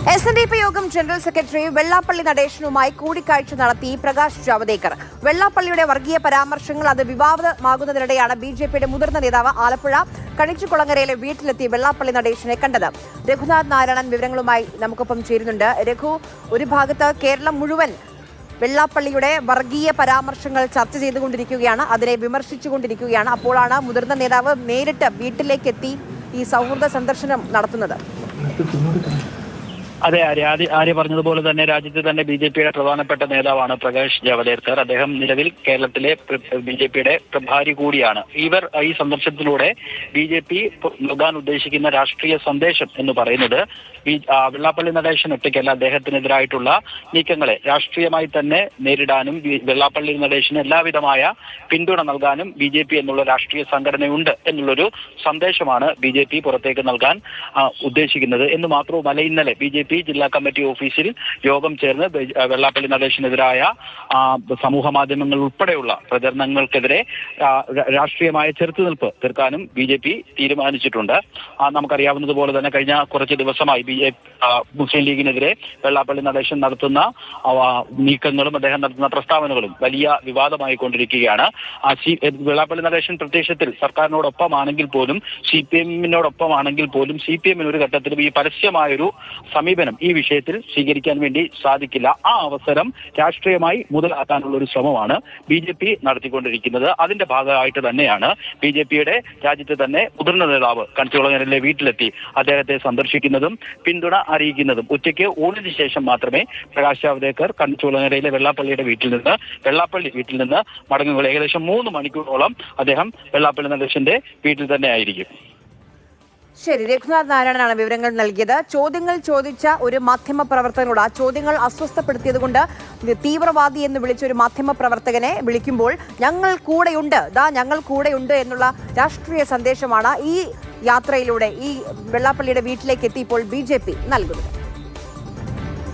SNDP യോഗം general secretary Vellappally നടേശനുമായി കൂടിക്കാഴ്ച നടത്തി പ്രകാശ് ജാവദേക്കർ. വെള്ളാപ്പള്ളിയുടെ വർഗീയ പരാമർശങ്ങൾ അത് വിവാദമാകുന്നതിനിടെയാണ് BJPയുടെ മുതിർന്ന നേതാവ് ആലപ്പുഴ കണിച്ചുകുളങ്ങരയിലെ വീട്ടിലെത്തി വെള്ളാപ്പള്ളി നടേശനെ കണ്ടത്. രഘുനാഥ് നാരായണൻ വിവരങ്ങളുമായി നമുക്കൊപ്പം ചേരുന്നുണ്ട്. രഘു, ഒരു ഭാഗത്ത് കേരളം മുഴുവൻ വെള്ളാപ്പള്ളിയുടെ വർഗീയ പരാമർശങ്ങൾ ചർച്ച ചെയ്തുകൊണ്ടിരിക്കുകയാണ്, അതിനെ വിമർശിച്ചുകൊണ്ടിരിക്കുകയാണ്. അപ്പോഴാണ് മുതിർന്ന നേതാവ് നേരിട്ട് വീട്ടിലേക്കെത്തി ഈ സൗഹൃദ സന്ദർശനം നടത്തുന്നത്. അതെ, ആര്യ പറഞ്ഞതുപോലെ തന്നെ രാജ്യത്തെ തന്നെ BJPയുടെ പ്രധാനപ്പെട്ട നേതാവാണ് പ്രകാശ് ജാവദേക്കർ. അദ്ദേഹം നിലവിൽ കേരളത്തിലെ BJPയുടെ പ്രഭാരി കൂടിയാണ്. ഈ സന്ദർശനത്തിലൂടെ BJP നൽകാൻ ഉദ്ദേശിക്കുന്ന രാഷ്ട്രീയ സന്ദേശം എന്ന് പറയുന്നത് വെള്ളാപ്പള്ളി നടേശൻ ഒറ്റയ്ക്കല്ല, അദ്ദേഹത്തിനെതിരായിട്ടുള്ള നീക്കങ്ങളെ രാഷ്ട്രീയമായി തന്നെ നേരിടാനും വെള്ളാപ്പള്ളി നടേശന് എല്ലാവിധമായ പിന്തുണ നൽകാനും BJP എന്നുള്ള രാഷ്ട്രീയ സംഘടനയുണ്ട് എന്നുള്ളൊരു സന്ദേശമാണ് BJP പുറത്തേക്ക് നൽകാൻ ഉദ്ദേശിക്കുന്നത് എന്ന് മാത്രവുമല്ല, ഇന്നലെ BJP ജില്ലാ കമ്മിറ്റി ഓഫീസിൽ യോഗം ചേർന്ന് വെള്ളാപ്പള്ളി നടേശനെതിരായ സമൂഹ മാധ്യമങ്ങൾ ഉൾപ്പെടെയുള്ള പ്രചരണങ്ങൾക്കെതിരെ രാഷ്ട്രീയമായ ചെറുത്തുനിൽപ്പ് തീർക്കാനും BJP തീരുമാനിച്ചിട്ടുണ്ട്. നമുക്കറിയാവുന്നതുപോലെ തന്നെ കഴിഞ്ഞ കുറച്ച് ദിവസമായി മുസ്ലിം ലീഗിനെതിരെ വെള്ളാപ്പള്ളി നടേശൻ നടത്തുന്ന നീക്കങ്ങളും അദ്ദേഹം നടത്തുന്ന പ്രസ്താവനകളും വലിയ വിവാദമായി കൊണ്ടിരിക്കുകയാണ്. വെള്ളാപ്പള്ളി നടേശൻ പ്രത്യക്ഷത്തിൽ സർക്കാരിനോടൊപ്പമാണെങ്കിൽ പോലും CPM-നോടൊപ്പമാണെങ്കിൽ പോലും CPM-ന് ഒരു ഘട്ടത്തിലും ഈ പരസ്യമായൊരു സമീപനം ഈ വിഷയത്തിൽ സ്വീകരിക്കാൻ വേണ്ടി സാധിക്കില്ല. ആ അവസരം രാഷ്ട്രീയമായി മുതലാക്കാനുള്ള ഒരു ശ്രമമാണ് BJP നടത്തിക്കൊണ്ടിരിക്കുന്നത്. അതിന്റെ ഭാഗമായിട്ട് തന്നെയാണ് BJPയുടെ രാജ്യത്തെ തന്നെ മുതിർന്ന നേതാവ് കണിച്ചുകുളങ്ങരയിലെ വീട്ടിലെത്തി അദ്ദേഹത്തെ സന്ദർശിക്കുന്നതും പിന്തുണ അറിയിക്കുന്നതും. ഉച്ചയ്ക്ക് ഊണിന് ശേഷം മാത്രമേ പ്രകാശ് ജാവദേക്കർ കണിച്ചുകുളങ്ങരയിലെ വെള്ളാപ്പള്ളി വീട്ടിൽ നിന്ന് മടങ്ങുകയുള്ളൂ. ഏകദേശം 3 മണിക്കൂറോളം അദ്ദേഹം വെള്ളാപ്പള്ളി നടേശന്റെ വീട്ടിൽ തന്നെ ആയിരിക്കും. ശരി, രഘുനാഥ് നാരായണനാണ് വിവരങ്ങൾ നൽകിയത്. ചോദ്യങ്ങൾ ചോദിച്ച ഒരു മാധ്യമ പ്രവർത്തകനോട് ആ ചോദ്യങ്ങൾ അസ്വസ്ഥപ്പെടുത്തിയതുകൊണ്ട് തീവ്രവാദി എന്ന് വിളിച്ച ഒരു മാധ്യമ പ്രവർത്തകനെ വിളിക്കുമ്പോൾ ഞങ്ങൾ കൂടെയുണ്ട് എന്നുള്ള രാഷ്ട്രീയ സന്ദേശമാണ് ഈ യാത്രയിലൂടെ ഈ വെള്ളാപ്പള്ളിയുടെ വീട്ടിലേക്ക് എത്തിയപ്പോൾ BJP നൽകുന്നത്.